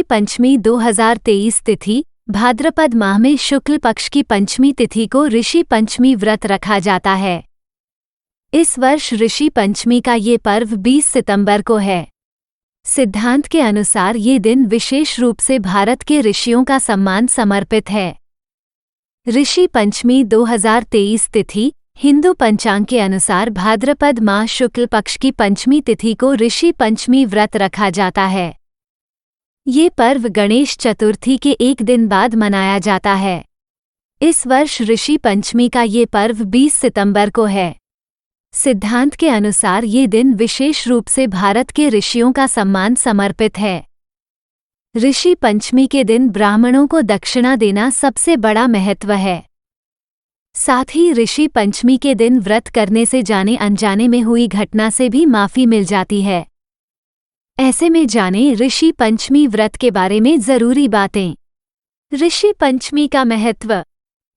पंचमी 2023 तिथि भाद्रपद माह में शुक्ल पक्ष की पंचमी तिथि को ऋषि पंचमी व्रत रखा जाता है। इस वर्ष ऋषि पंचमी का ये पर्व 20 सितंबर को है। सिद्धांत के अनुसार ये दिन विशेष रूप से भारत के ऋषियों का सम्मान समर्पित है। ऋषि पंचमी 2023 तिथि हिंदू पंचांग के अनुसार भाद्रपद माह शुक्ल पक्ष की पंचमी तिथि को ऋषि पंचमी व्रत रखा जाता है। ये पर्व गणेश चतुर्थी के एक दिन बाद मनाया जाता है। इस वर्ष ऋषि पंचमी का ये पर्व 20 सितंबर को है। सिद्धांत के अनुसार ये दिन विशेष रूप से भारत के ऋषियों का सम्मान समर्पित है। ऋषि पंचमी के दिन ब्राह्मणों को दक्षिणा देना सबसे बड़ा महत्व है। साथ ही ऋषि पंचमी के दिन व्रत करने से जाने अनजाने में हुई घटना से भी माफी मिल जाती है। ऐसे में जाने ऋषि पंचमी व्रत के बारे में जरूरी बातें। ऋषि पंचमी का महत्व।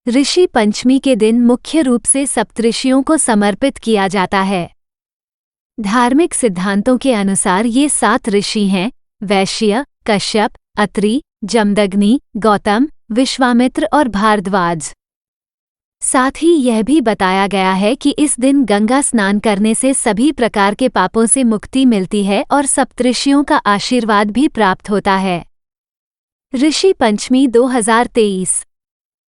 ऋषि पंचमी के दिन मुख्य रूप से सप्तऋषियों को समर्पित किया जाता है। धार्मिक सिद्धांतों के अनुसार ये 7 ऋषि हैं: वैश्य, कश्यप, अत्रि, जमदग्नि, गौतम, विश्वामित्र और भारद्वाज। साथ ही यह भी बताया गया है कि इस दिन गंगा स्नान करने से सभी प्रकार के पापों से मुक्ति मिलती है और सप्तऋषियों का आशीर्वाद भी प्राप्त होता है। ऋषि पंचमी 2023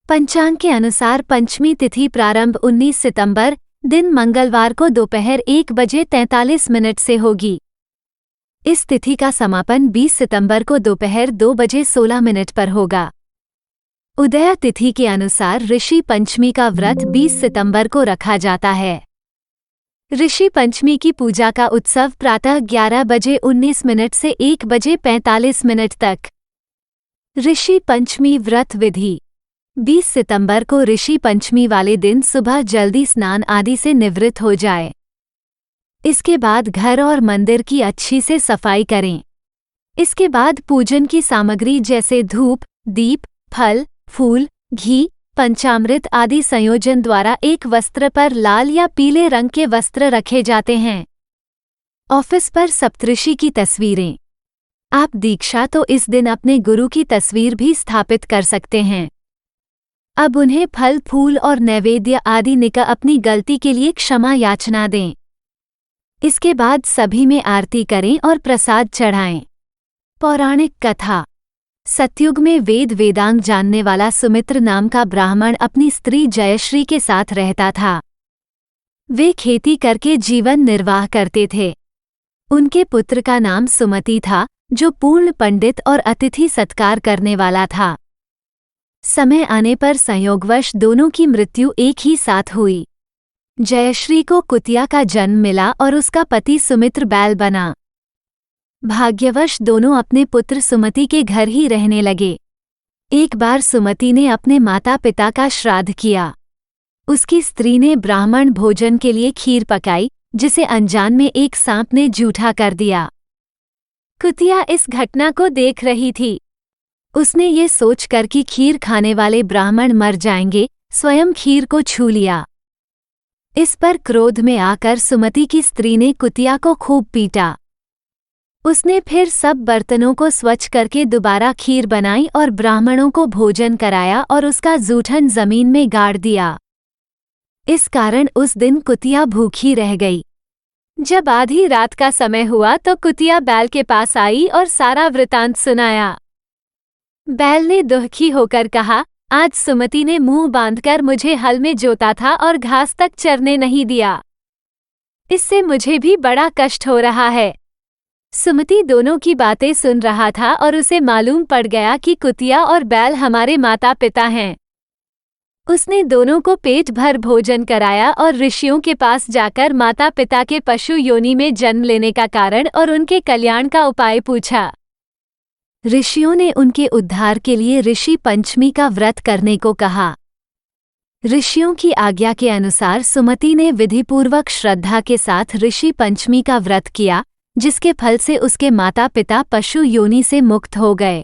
पंचांग के अनुसार पंचमी तिथि प्रारंभ 19 सितंबर दिन मंगलवार को दोपहर 1:43 से होगी। इस तिथि का समापन 20 सितंबर को दोपहर 2:16 पर होगा। उदय तिथि के अनुसार ऋषि पंचमी का व्रत 20 सितंबर को रखा जाता है। ऋषि पंचमी की पूजा का उत्सव प्रातः 11:19 से 1:45 तक। ऋषि पंचमी व्रत विधि। 20 सितंबर को ऋषि पंचमी वाले दिन सुबह जल्दी स्नान आदि से निवृत्त हो जाए। इसके बाद घर और मंदिर की अच्छी से सफाई करें। इसके बाद पूजन की सामग्री जैसे धूप, दीप, फल, फूल, घी, पंचामृत आदि संयोजन द्वारा एक वस्त्र पर लाल या पीले रंग के वस्त्र रखे जाते हैं। ऑफिस पर सप्तऋषि की तस्वीरें। आप दीक्षा तो इस दिन अपने गुरु की तस्वीर भी स्थापित कर सकते हैं। अब उन्हें फल, फूल और नैवेद्य आदि निका अपनी गलती के लिए क्षमा याचना दें। इसके बाद सभी में आरती करें और प्रसाद चढ़ाएं। पौराणिक कथा। सतयुग में वेदांग जानने वाला सुमित्र नाम का ब्राह्मण अपनी स्त्री जयश्री के साथ रहता था। वे खेती करके जीवन निर्वाह करते थे। उनके पुत्र का नाम सुमति था, जो पूर्ण पंडित और अतिथि सत्कार करने वाला था। समय आने पर संयोगवश दोनों की मृत्यु एक ही साथ हुई। जयश्री को कुतिया का जन्म मिला और उसका पति सुमित्र बैल बना। भाग्यवश दोनों अपने पुत्र सुमति के घर ही रहने लगे। एक बार सुमति ने अपने माता पिता का श्राद्ध किया। उसकी स्त्री ने ब्राह्मण भोजन के लिए खीर पकाई, जिसे अनजान में एक सांप ने जूठा कर दिया। कुतिया इस घटना को देख रही थी। उसने ये सोचकर कि खीर खाने वाले ब्राह्मण मर जाएंगे, स्वयं खीर को छू लिया। इस पर क्रोध में आकर सुमति की स्त्री ने कुतिया को खूब पीटा। उसने फिर सब बर्तनों को स्वच्छ करके दोबारा खीर बनाई और ब्राह्मणों को भोजन कराया और उसका जूठन जमीन में गाड़ दिया। इस कारण उस दिन कुतिया भूखी रह गई। जब आधी रात का समय हुआ तो कुतिया बैल के पास आई और सारा वृतांत सुनाया। बैल ने दुखी होकर कहा, आज सुमति ने मुंह बांधकर मुझे हल में जोता था और घास तक चरने नहीं दिया। इससे मुझे भी बड़ा कष्ट हो रहा है। सुमति दोनों की बातें सुन रहा था और उसे मालूम पड़ गया कि कुतिया और बैल हमारे माता पिता हैं। उसने दोनों को पेट भर भोजन कराया और ऋषियों के पास जाकर माता पिता के पशु योनि में जन्म लेने का कारण और उनके कल्याण का उपाय पूछा। ऋषियों ने उनके उद्धार के लिए ऋषि पंचमी का व्रत करने को कहा। ऋषियों की आज्ञा के अनुसार सुमति ने विधिपूर्वक श्रद्धा के साथ ऋषि पंचमी का व्रत किया, जिसके फल से उसके माता पिता पशु योनि से मुक्त हो गए।